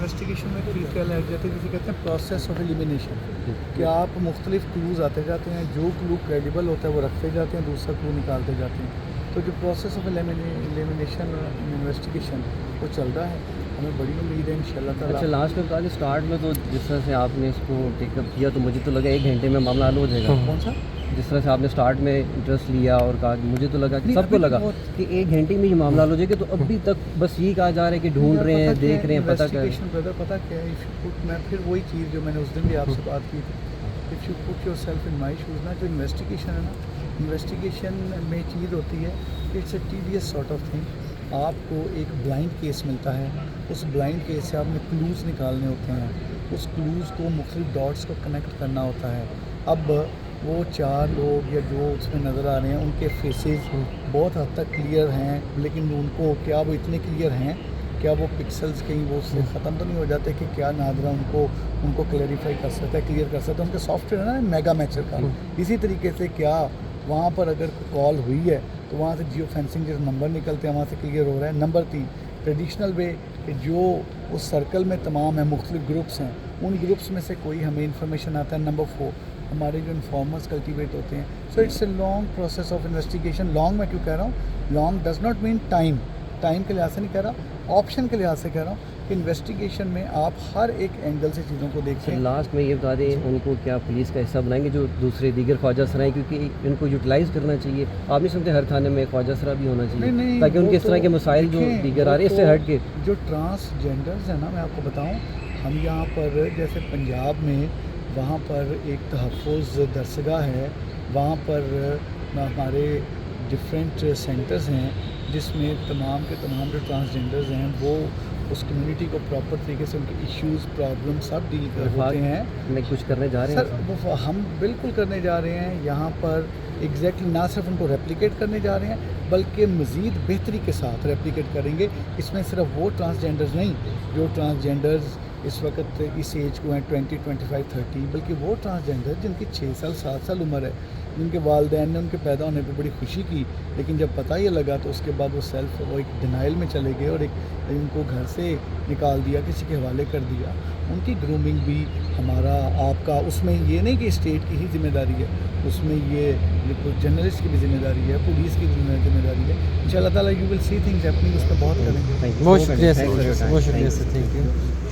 Investigation में एक क्या लग जाते हैं जिसे कहते हैं प्रोसेस ऑफ एलिमिनेशन, कि आप मुख्तलिफ क्लूज़ आते जाते हैं, जो क्लू क्रेडिबल होता है वो रखते जाते हैं, दूसरा क्लू निकालते जाते हैं। तो जो प्रोसेस ऑफ एलिमिनेशन इन्वेस्टिगेशन वो चल रहा है, हमें बड़ी उम्मीद है इंशाल्लाह ताला। अच्छा, लास्ट में कहा स्टार्ट में तो जिस तरह से आपने इसको टेकअप किया तो मुझे तो लगा 1 घंटे में मामला हल हो जाएगा। कौन सा? जिस तरह से आपने स्टार्ट में इंटरेस्ट लिया और कहा, मुझे तो लगा कि सबको लगा कि 1 घंटे में ये मामला हल हो जाएगा, तो अभी तक बस यही कहा जा रहा है कि ढूंढ रहे हैं, देख रहे हैं, पता कर रहे हैं। ब्रदर पता क्या है, इफ़ यू पुट, मैं फिर वही चीज़ जो मैंने उस दिन भी आपसे बात की थी, if you put your self in my shoes ना, जो इन्वेस्टिगेशन है ना, इन्वेस्टिगेशन में चीज़ होती है, it's a tedious sort of thing. आपको एक ब्लाइंड केस मिलता है, उस ब्लाइंड केस से आपने क्लूज़ निकालने होते हैं, उस क्लूज़ को मुख्तलिफ डॉट्स को कनेक्ट करना होता है। अब वो 4 लोग या जो उसमें नज़र आ रहे हैं उनके फेसेस बहुत हद तक क्लियर हैं, लेकिन उनको क्या वो इतने क्लियर हैं, क्या वो पिक्सल्स कहीं वो उससे ख़त्म तो नहीं हो जाते कि क्या नादरा उनको क्लैरिफाई कर सकता है, क्लियर कर सकता है। उनके सॉफ्टवेयर है ना मेगा मैचर का, इसी तरीके से क्या वहाँ पर अगर कॉल हुई है तो वहाँ से जियो फेंसिंग जो नंबर निकलते हैं वहाँ से क्लियर हो रहा है। नंबर 3 ट्रेडिशनल वे, जो उस सर्कल में तमाम है मुख्तलिफ ग्रुप्स हैं, उन ग्रुप्स में से कोई हमें इंफॉर्मेशन आता है। नंबर 4 हमारे जो इन्फॉर्मर्स कल्टिवेट होते हैं। So it's a long process of investigation. Long मैं क्यों कह रहा हूँ, long does not mean time के लिहाज से नहीं कह रहा, ऑप्शन के लिहाज से कह रहा हूँ कि इन्वेस्टिगेशन में आप हर एक एंगल से चीज़ों को देखते हैं। लास्ट में ये बता दें, उनको क्या पुलिस का हिस्सा बनाएंगे जो दूसरे दीगर ख्वाजा सराय, क्योंकि इनको यूटिलाइज़ करना चाहिए। आप नहीं सुनते हर थाने में ख्वाजा सरा भी होना चाहिए, नहीं, ताकि उनके इस तरह के मसाइल जो दीगर आ रहे हैं इससे हट के। जो ट्रांसजेंडर्स हैं ना, मैं आपको बताऊँ, हम यहाँ पर जैसे पंजाब में वहाँ पर एक तहफ़्फ़ुज़ दरसगाह है, वहाँ पर हमारे डिफरेंट सेंटर्स हैं जिसमें तमाम के तमाम जो ट्रांसजेंडर्स हैं वो उस कम्युनिटी को प्रॉपर तरीके से उनके इश्यूज़ प्रॉब्लम सब डील कर होते हैं। मैं कुछ करने जा रहे हैं सर, वो हम बिल्कुल करने जा रहे हैं यहाँ पर एग्जैक्टली, ना सिर्फ उनको रेप्लिकेट करने जा रहे हैं बल्कि मज़ीद बेहतरी के साथ रेप्लिकेट करेंगे। इसमें सिर्फ वो ट्रांसजेंडर्स नहीं जो ट्रांसजेंडर्स इस वक्त इस एज को हैं 20, 25, 30, बल्कि वो ट्रांसजेंडर जिनकी 6 साल 7 साल उम्र है, जिनके वालिदैन ने उनके पैदा होने पे बड़ी खुशी की, लेकिन जब पता ये लगा तो उसके बाद वो एक डिनाइल में चले गए और उनको घर से निकाल दिया, किसी के हवाले कर दिया। उनकी ग्रूमिंग भी हमारा आपका, उसमें ये नहीं कि स्टेट की ही जिम्मेदारी है, उसमें ये जर्नलिस्ट की भी जिम्मेदारी है, पुलिस की भी जिम्मेदारी है। इंशाल्लाह ताला you will see things happening, उस पर बहुत करेंगे। बहुत शुक्रिया सर, बहुत शुक्रिया सर, थैंक यू।